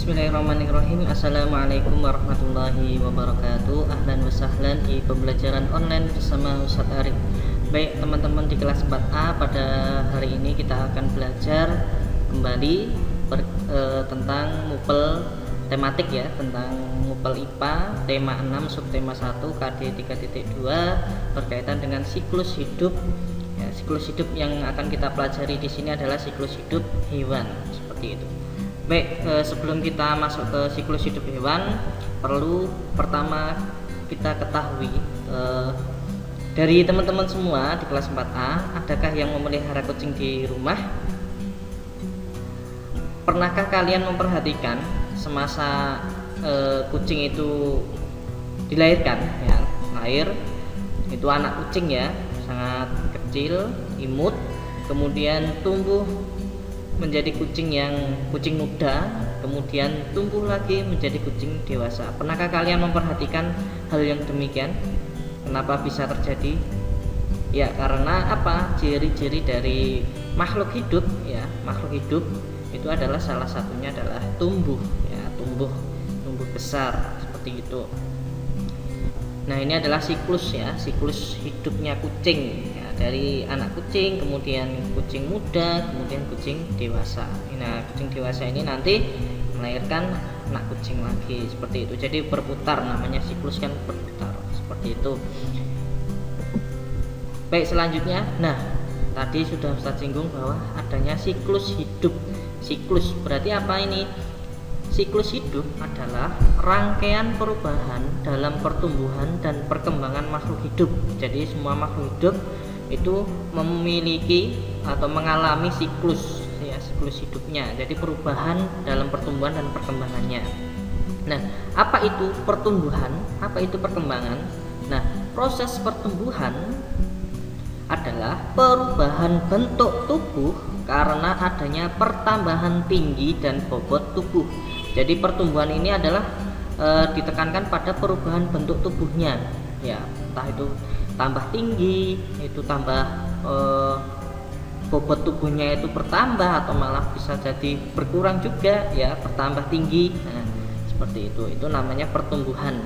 Bismillahirrahmanirrahim. Assalamualaikum warahmatullahi wabarakatuh. Ahlan wa sahlan di pembelajaran online bersama Ustadz Arif. Baik teman-teman di kelas 4A, pada hari ini kita akan belajar kembali tentang MUPEL tematik ya, tentang MUPEL IPA tema 6 subtema 1 KD 3.2 berkaitan dengan siklus hidup. Ya, siklus hidup yang akan kita pelajari di sini adalah siklus hidup hewan, seperti itu. Baik, sebelum kita masuk ke siklus hidup hewan, perlu pertama kita ketahui dari teman-teman semua di kelas 4A, adakah yang memelihara kucing di rumah? Pernahkah kalian memperhatikan semasa kucing itu dilahirkan, ya, lahir itu anak kucing ya, sangat kecil, imut, kemudian tumbuh menjadi kucing muda, kemudian tumbuh lagi menjadi kucing dewasa. Pernahkah kalian memperhatikan hal yang demikian? Kenapa bisa terjadi? Ya, karena apa? Ciri-ciri dari makhluk hidup ya, makhluk hidup itu adalah salah satunya adalah tumbuh ya, tumbuh besar seperti itu. Nah, ini adalah siklus ya, siklus hidupnya kucing ya, dari anak kucing, kemudian kucing muda, kemudian kucing dewasa. Nah, kucing dewasa ini nanti melahirkan anak kucing lagi, seperti itu. Jadi berputar, namanya siklus kan berputar, seperti itu. Baik, selanjutnya, nah tadi sudah Ustaz singgung bahwa adanya siklus hidup. Siklus berarti apa ini? Siklus hidup adalah rangkaian perubahan dalam pertumbuhan dan perkembangan makhluk hidup. Jadi semua makhluk hidup itu memiliki atau mengalami siklus ya, siklus hidupnya. Jadi perubahan dalam pertumbuhan dan perkembangannya. Nah, apa itu pertumbuhan? Apa itu perkembangan? Nah, proses pertumbuhan adalah perubahan bentuk tubuh karena adanya pertambahan tinggi dan bobot tubuh. Jadi pertumbuhan ini adalah ditekankan pada perubahan bentuk tubuhnya ya, entah itu tambah tinggi, itu tambah bobot tubuhnya itu bertambah, atau malah bisa jadi berkurang juga ya, bertambah tinggi. Nah, seperti itu namanya pertumbuhan.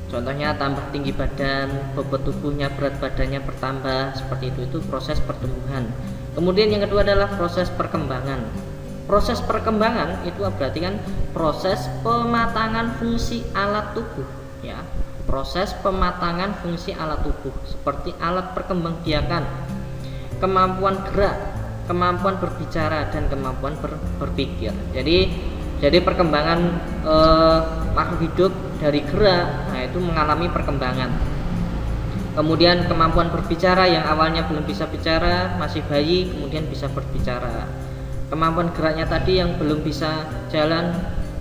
Contohnya tambah tinggi badan, bobot tubuhnya, berat badannya bertambah, seperti itu proses pertumbuhan. Kemudian yang kedua adalah proses perkembangan. Proses perkembangan itu berarti kan proses pematangan fungsi alat tubuh ya. Proses pematangan fungsi alat tubuh seperti alat perkembangbiakan, kemampuan gerak, kemampuan berbicara, dan kemampuan berpikir. Jadi perkembangan makhluk hidup dari gerak, nah itu mengalami perkembangan. Kemudian kemampuan berbicara, yang awalnya belum bisa bicara, masih bayi, kemudian bisa berbicara. Kemampuan geraknya tadi yang belum bisa jalan,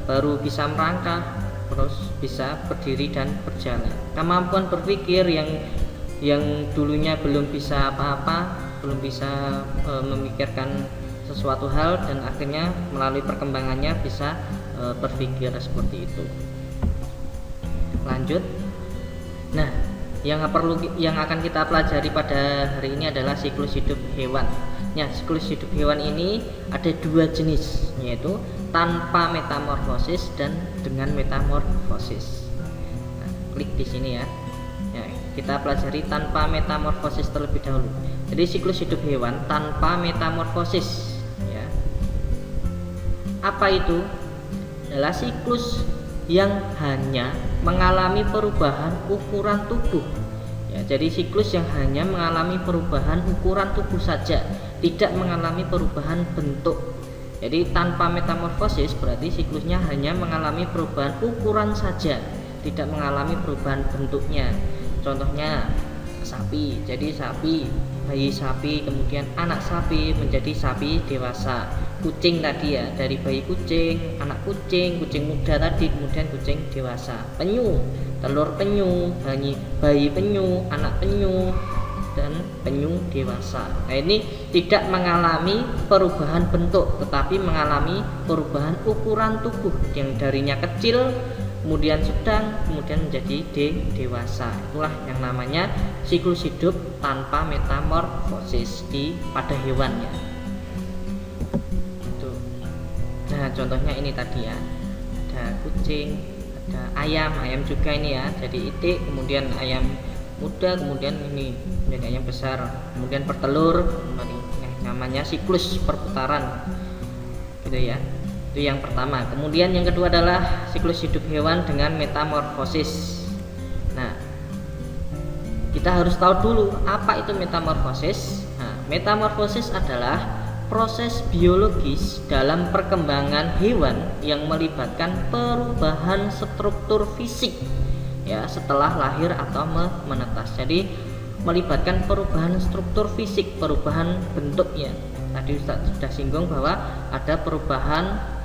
baru bisa merangkak, terus bisa berdiri dan berjalan. Kemampuan berpikir yang dulunya belum bisa apa-apa, belum bisa memikirkan sesuatu hal, dan akhirnya melalui perkembangannya bisa berpikir seperti itu. Lanjut. Nah, yang akan kita pelajari pada hari ini adalah siklus hidup hewan. Ya, siklus hidup hewan ini ada dua jenis, yaitu tanpa metamorfosis dan dengan metamorfosis. Nah, klik di sini ya. Ya, kita pelajari tanpa metamorfosis terlebih dahulu. Jadi siklus hidup hewan tanpa metamorfosis ya. Apa itu? Adalah siklus yang hanya mengalami perubahan ukuran tubuh. Ya, jadi siklus yang hanya mengalami perubahan ukuran tubuh saja, tidak mengalami perubahan bentuk. Jadi tanpa metamorfosis berarti siklusnya hanya mengalami perubahan ukuran saja, tidak mengalami perubahan bentuknya. Contohnya sapi, jadi sapi, bayi sapi, kemudian anak sapi menjadi sapi dewasa. Kucing tadi ya, dari bayi kucing, anak kucing, kucing muda tadi, kemudian kucing dewasa. Penyu, telur penyu, bayi penyu, anak penyu, dan penyu dewasa. Nah, ini tidak mengalami perubahan bentuk, tetapi mengalami perubahan ukuran tubuh yang darinya kecil, kemudian sedang, kemudian menjadi dewasa. Itulah yang namanya siklus hidup tanpa metamorfosis pada hewan ya. Nah, Nah, contohnya ini tadi ya, ada kucing, ada ayam juga ini ya, jadi itik, kemudian ayam muda, kemudian ini menjadi ayam besar, kemudian bertelur kembali. Nah, namanya siklus perputaran gitu ya. Itu yang pertama. Kemudian yang kedua adalah siklus hidup hewan dengan metamorfosis. Nah, kita harus tahu dulu apa itu metamorfosis. Nah, metamorfosis adalah proses biologis dalam perkembangan hewan yang melibatkan perubahan struktur fisik ya setelah lahir atau menetas. Jadi melibatkan perubahan struktur fisik, perubahan bentuknya. Tadi Ustaz sudah singgung bahwa ada perubahan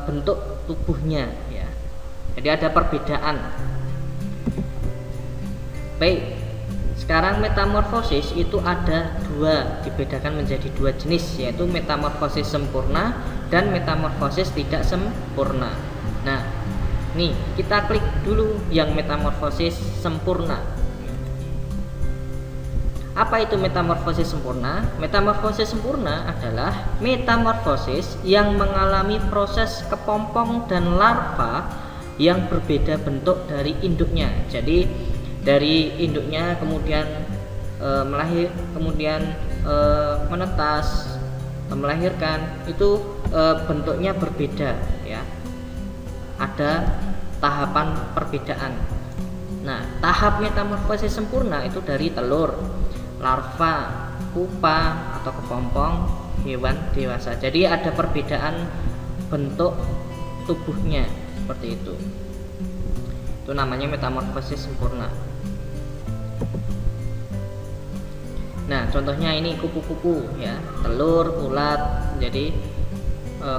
bentuk tubuhnya ya. Jadi ada perbedaan. Baik. Sekarang metamorfosis itu ada dua, dibedakan menjadi dua jenis, yaitu metamorfosis sempurna dan metamorfosis tidak sempurna. Nah, nih kita klik dulu yang metamorfosis sempurna. Apa itu metamorfosis sempurna? Metamorfosis sempurna adalah metamorfosis yang mengalami proses kepompong dan larva yang berbeda bentuk dari induknya. Jadi dari induknya kemudian menetas, melahirkan, itu bentuknya berbeda ya. Ada tahapan perbedaan. Nah, tahap metamorfosis sempurna itu dari telur, larva, pupa atau kepompong hewan dewasa. Jadi ada perbedaan bentuk tubuhnya seperti itu. Itu namanya metamorfosis sempurna. Nah, contohnya ini kupu-kupu ya, telur, ulat, jadi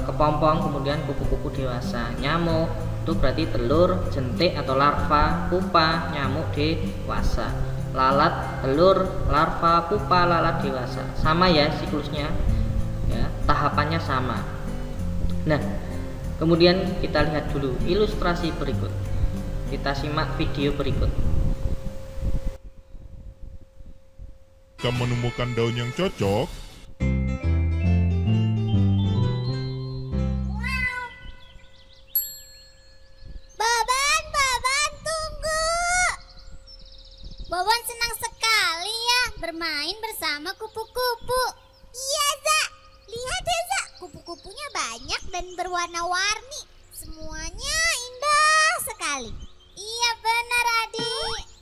kepompong, kemudian kupu-kupu dewasa. Nyamuk itu berarti telur, jentik atau larva, pupa, nyamuk dewasa. Lalat, telur, larva, pupa, lalat dewasa. Sama ya siklusnya ya, tahapannya sama. Nah, kemudian kita lihat dulu ilustrasi berikut. Kita simak video berikut. Jika menemukan daun yang cocok, Baban, tunggu. Baban senang sekali ya bermain bersama kupu-kupu. Iya, Za. Lihat ya, Za. Kupu-kupunya banyak dan berwarna-warni. Semuanya indah sekali. Iya benar, Adik.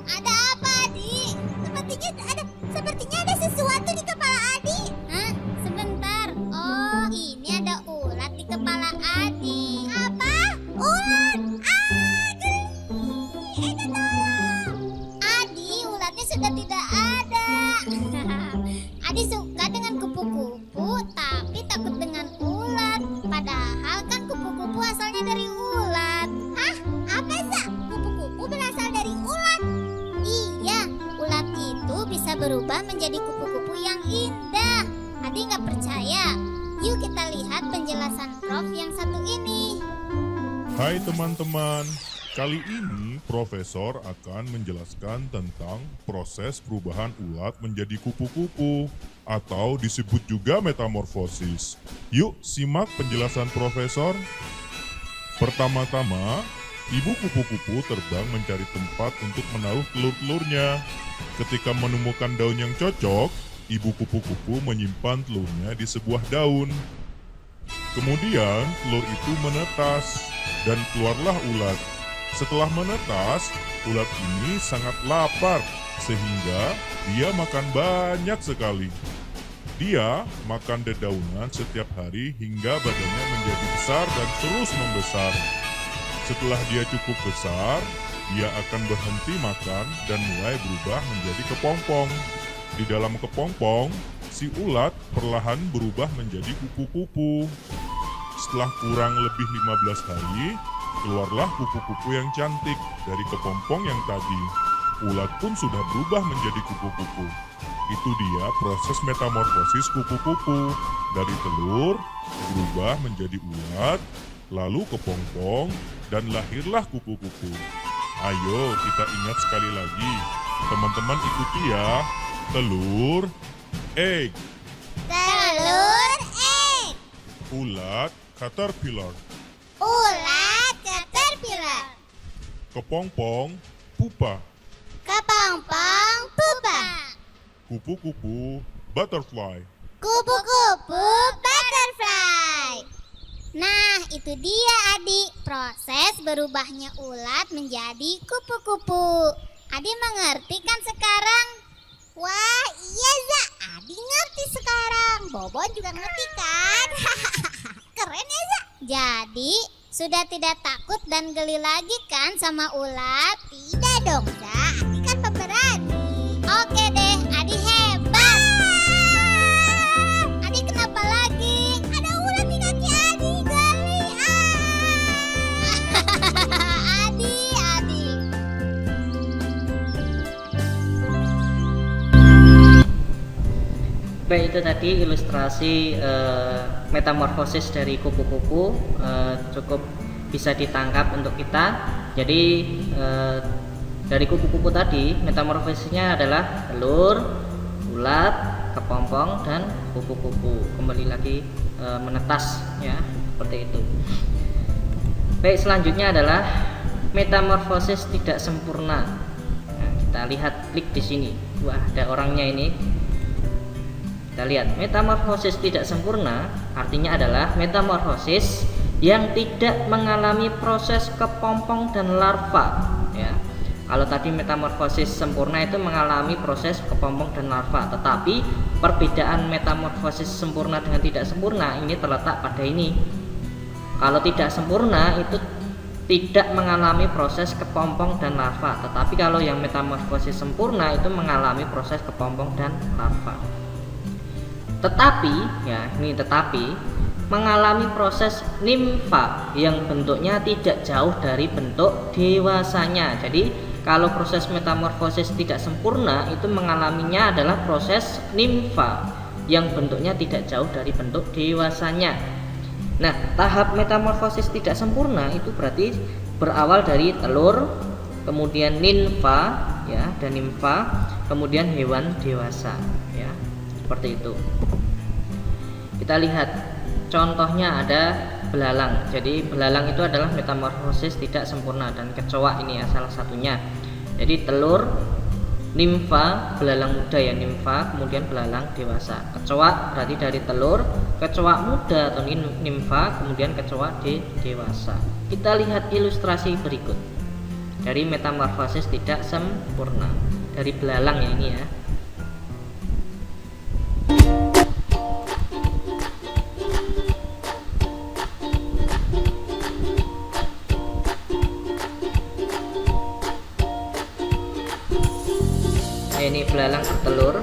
Ada apa, Adik? Sepertinya ada sesuatu di kepala Adik. Hah? Sebentar. Oh, ini ada ulat di kepala Adik. Apa? Ulat? Eda tolong. Adik, ulatnya sudah tidak ada. Adik suka dengan kupu-kupu, tapi takut dengan ulat. Padahal kan kupu-kupu asalnya dari ulat. Hah? Apa sih? Kupu-kupu berasal dari ulat? Iya, ulat itu bisa berubah menjadi kupu-kupu yang indah. Adik nggak percaya? Yuk kita lihat penjelasan Prof yang satu ini. hai teman-teman. Kali ini Profesor akan menjelaskan tentang proses perubahan ulat menjadi kupu-kupu atau disebut juga metamorfosis. Yuk simak penjelasan Profesor. Pertama-tama, ibu kupu-kupu terbang mencari tempat untuk menaruh telur-telurnya. Ketika menemukan daun yang cocok, ibu kupu-kupu menyimpan telurnya di sebuah daun. Kemudian telur itu menetas dan keluarlah ulat. Setelah menetas, ulat ini sangat lapar sehingga dia makan banyak sekali. Dia makan dedaunan setiap hari hingga badannya menjadi besar dan terus membesar. Setelah dia cukup besar, dia akan berhenti makan dan mulai berubah menjadi kepompong. Di dalam kepompong, si ulat perlahan berubah menjadi kupu-kupu. Setelah kurang lebih 15 hari, keluarlah kupu-kupu yang cantik dari kepompong yang tadi. Ulat pun sudah berubah menjadi kupu-kupu. Itu dia proses metamorfosis kupu-kupu. Dari telur, berubah menjadi ulat, lalu kepompong, dan lahirlah kupu-kupu. Ayo kita ingat sekali lagi. Teman-teman ikuti ya. Telur, egg. Telur, Ulat caterpillar. Ulat caterpillar. Kepompong pupa. Kepompong pupa. Kupu-kupu butterfly. Kupu-kupu butterfly. Nah, itu dia adik, proses berubahnya ulat menjadi kupu-kupu. Adik mengerti kan sekarang? Wah, iya Za, adik ngerti sekarang. Bobon juga ngerti kan? Keren ya Za. Jadi, sudah tidak takut dan geli lagi kan sama ulat? Tidak dong Za, adik kan pemberani. Oke deh, adik hebat. Adik kenapa lagi? Ada ulat di kaki adik, geli. Adik. Baik, itu tadi ilustrasi metamorfosis dari kupu-kupu, cukup bisa ditangkap untuk kita. Jadi dari kupu-kupu tadi metamorfosisnya adalah telur, ulat, kepompong, dan kupu-kupu kembali lagi menetas ya, seperti itu. Baik, selanjutnya adalah metamorfosis tidak sempurna. Nah, kita lihat, klik di sini. Wah, ada orangnya ini. Kita lihat, metamorfosis tidak sempurna artinya adalah metamorfosis yang tidak mengalami proses kepompong dan larva ya. Kalau tadi metamorfosis sempurna itu mengalami proses kepompong dan larva, tetapi perbedaan metamorfosis sempurna dengan tidak sempurna ini terletak pada ini. Kalau tidak sempurna itu tidak mengalami proses kepompong dan larva, tetapi kalau yang metamorfosis sempurna itu mengalami proses kepompong dan larva. Tetapi mengalami proses nimfa yang bentuknya tidak jauh dari bentuk dewasanya. Jadi kalau proses metamorfosis tidak sempurna itu mengalaminya adalah proses nimfa yang bentuknya tidak jauh dari bentuk dewasanya. Nah, tahap metamorfosis tidak sempurna itu berarti berawal dari telur, kemudian ninfa ya, dan nimfa, kemudian hewan dewasa ya. Seperti itu. Kita lihat contohnya, ada belalang. Jadi belalang itu adalah metamorfosis tidak sempurna, dan kecoa ini ya salah satunya. Jadi telur, nimfa, belalang muda ya, nimfa, kemudian belalang dewasa. Kecoa berarti dari telur, kecoa muda atau nimfa, kemudian kecoa dewasa. Kita lihat ilustrasi berikut dari metamorfosis tidak sempurna dari belalang ya, ini ya. Ini belalang bertelur,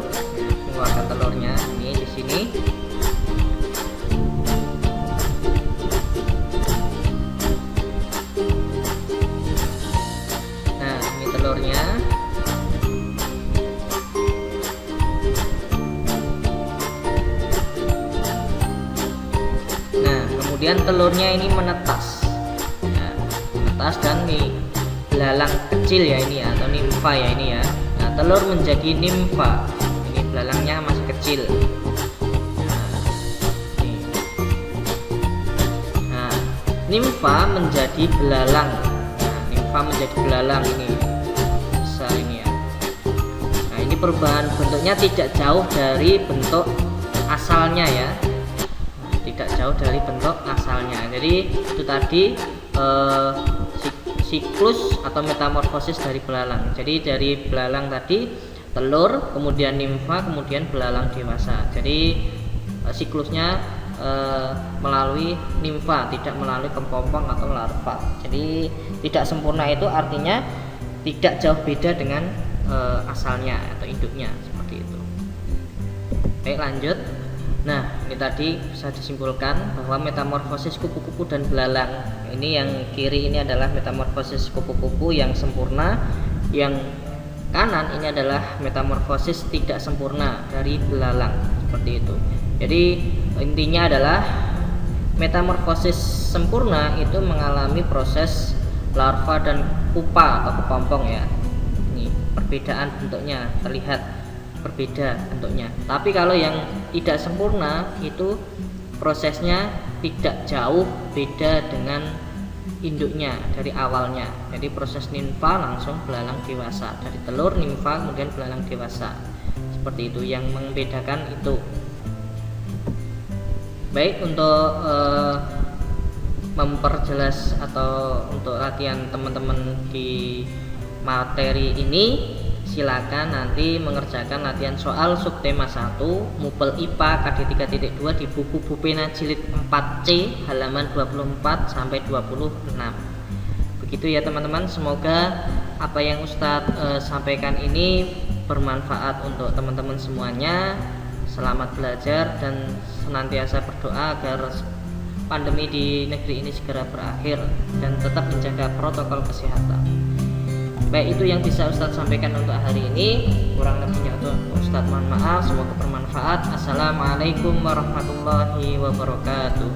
mengeluarkan telurnya ini di sini. Nah, ini telurnya. Nah, kemudian telurnya ini menetas. Nah, menetas, dan nih belalang kecil ya ini, atau nimfa ya ini ya. Telur menjadi nimfa, ini belalangnya masih kecil. Nah, nimfa menjadi belalang. Nah, nimfa menjadi belalang ini besar ini ya. Nah, ini perubahan bentuknya tidak jauh dari bentuk asalnya ya, tidak jauh dari bentuk asalnya. Jadi itu tadi siklus atau metamorfosis dari belalang. Jadi dari belalang tadi telur, kemudian nimfa, kemudian belalang dewasa. Jadi siklusnya melalui nimfa, tidak melalui kepompong atau larva. Jadi tidak sempurna itu artinya tidak jauh beda dengan asalnya atau induknya, seperti itu. Baik, lanjut. Nah, ini tadi bisa disimpulkan bahwa metamorfosis kupu-kupu dan belalang, ini yang kiri ini adalah metamorfosis kupu-kupu yang sempurna, yang kanan ini adalah metamorfosis tidak sempurna dari belalang, seperti itu. Jadi intinya adalah metamorfosis sempurna itu mengalami proses larva dan pupa atau kepompong ya. Ini perbedaan bentuknya terlihat berbeda bentuknya. Tapi kalau yang tidak sempurna itu prosesnya tidak jauh beda dengan induknya dari awalnya. Jadi proses nimfa langsung belalang dewasa, dari telur nimfa kemudian belalang dewasa, seperti itu yang membedakan itu. Baik, untuk memperjelas atau untuk latihan teman-teman di materi ini, silakan nanti mengerjakan latihan soal subtema 1 Mupel IPA KD 3.2 di buku Bupena jilid 4C halaman 24 sampai 26. Begitu ya teman-teman, semoga apa yang Ustadz sampaikan ini bermanfaat untuk teman-teman semuanya. Selamat belajar dan senantiasa berdoa agar pandemi di negeri ini segera berakhir dan tetap menjaga protokol kesehatan. Baik, itu yang bisa Ustadz sampaikan untuk hari ini. Kurang lebihnya untuk Ustadz mohon maaf. Semoga bermanfaat. Assalamualaikum warahmatullahi wabarakatuh.